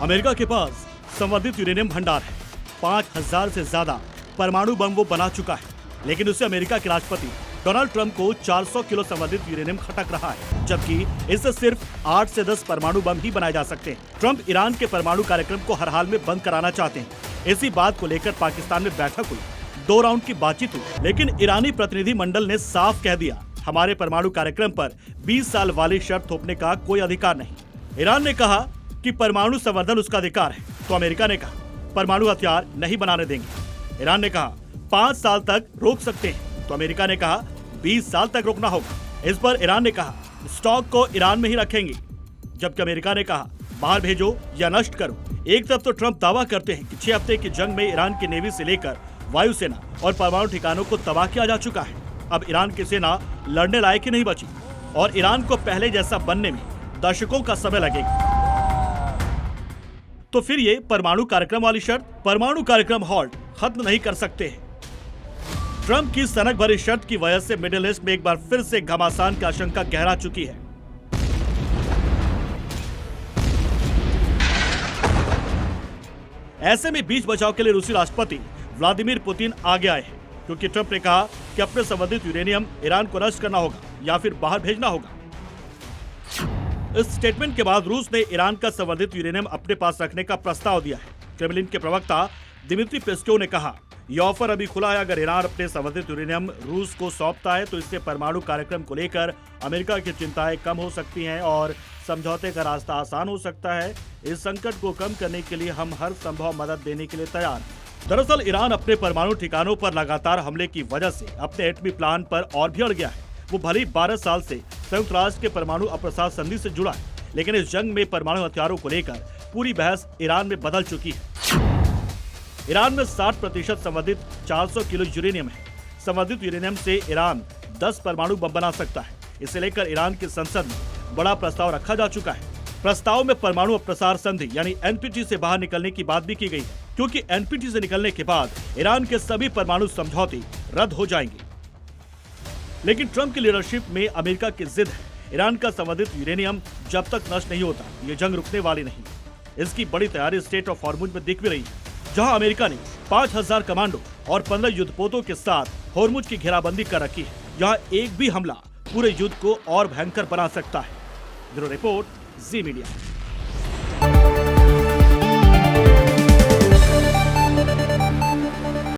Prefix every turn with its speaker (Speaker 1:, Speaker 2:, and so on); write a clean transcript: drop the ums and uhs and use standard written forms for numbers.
Speaker 1: America के पास संवर्धित uranium भंडार है। 5000 से ज्यादा परमाणु बम वो बना चुका है, लेकिन उसे अमेरिका के राष्ट्रपति डोनाल्ड ट्रंप को 400 किलो संवर्धित यूरेनियम खटक रहा है, जबकि इससे सिर्फ 8 से 10 परमाणु बम ही बनाए जा सकते हैं। ट्रंप ईरान के परमाणु कार्यक्रम को हर हाल में बंद कराना चाहते हैं। इसी बात को लेकर पाकिस्तान में बैठक हुई, 2 राउंड की बातचीत हुई, लेकिन ईरानी प्रतिनिधि मंडल ने साफ कह दिया, हमारे परमाणु कार्यक्रम पर 20 साल वाली शर्त थोपने का कोई अधिकार नहीं। ईरान ने कहा कि परमाणु संवर्धन उसका अधिकार है, तो अमेरिका ने कहा परमाणु हथियार नहीं बनाने देंगे। ईरान ने कहा 5 साल तक रोक सकते हैं, तो अमेरिका ने कहा 20 साल तक रोकना होगा। इस पर ईरान ने कहा स्टॉक को ईरान में ही रखेंगे, जबकि अमेरिका ने कहा बाहर भेजो या नष्ट करो। एक तरफ तो ट्रंप दावा करते हैं कि 6 हफ्ते की जंग में ईरान की नेवी से लेकर वायुसेना और परमाणु ठिकानों को तबाह किया जा चुका है। अब ईरान की सेना लड़ने लायक ही नहीं बची और ईरान को पहले जैसा बनने में दशकों का समय लगेगा। तो फिर ये परमाणु कार्यक्रम वाली शर्त, परमाणु कार्यक्रम हॉल्ट खत्म नहीं कर सकते हैं। ट्रंप की सनक भरी शर्त की वजह से मिडिल ईस्ट में एक बार फिर से घमासान की आशंका गहरा चुकी है। ऐसे में बीच बचाव के लिए रूसी राष्ट्रपति व्लादिमीर पुतिन आगे आए हैं, क्योंकि ट्रंप ने कहा कि अपने संवर्धित यूरेनियम ईरान को नष्ट करना होगा या फिर बाहर भेजना होगा। इस स्टेटमेंट के बाद रूस ने ईरान का संवर्धित यूरेनियम अपने पास रखने का प्रस्ताव दिया है। क्रेमलिन के प्रवक्ता दिमित्री पेस्कोव ने कहा, यह ऑफर अभी खुला है। अगर ईरान अपने संवर्धित यूरेनियम रूस को सौंपता है तो इससे परमाणु कार्यक्रम को लेकर अमेरिका की चिंताएं कम हो सकती हैं और समझौते का रास्ता आसान हो सकता है। इस संकट को कम करने के लिए हम हर संभव मदद देने के लिए तैयार हैं। दरअसल ईरान अपने परमाणु ठिकानों पर लगातार हमले की वजह से अपने एटमी प्लान पर और भी अड़ गया है। वो भले ही 12 साल से संयुक्त राष्ट्र के परमाणु अप्रसार संधि से जुड़ा है, लेकिन इस जंग में परमाणु हथियारों को लेकर पूरी बहस ईरान में बदल चुकी है। ईरान में 60% संवर्धित 400 किलो यूरेनियम है। संवर्धित यूरेनियम से ईरान 10 परमाणु बम बना सकता है। इसे लेकर ईरान की संसद में बड़ा प्रस्ताव रखा जा चुका है। प्रस्ताव में परमाणु अप्रसार संधि यानी एनपीटी से बाहर निकलने की बात भी की गई है, क्योंकि एनपीटी से निकलने के बाद ईरान के सभी परमाणु समझौते रद्द हो जाएंगे। लेकिन ट्रंप की लीडरशिप में अमेरिका की जिद है, ईरान का संवर्धित यूरेनियम जब तक नष्ट नहीं होता ये जंग रुकने वाली नहीं। इसकी बड़ी तैयारी स्टेट ऑफ हॉर्मुज में दिख भी रही है, जहां अमेरिका ने 5000 कमांडो और 15 युद्धपोतों के साथ हॉर्मुज की घेराबंदी कर रखी है। यहाँ एक भी हमला पूरे युद्ध को और भयंकर बना सकता है। ब्यूरो रिपोर्ट, जी मीडिया।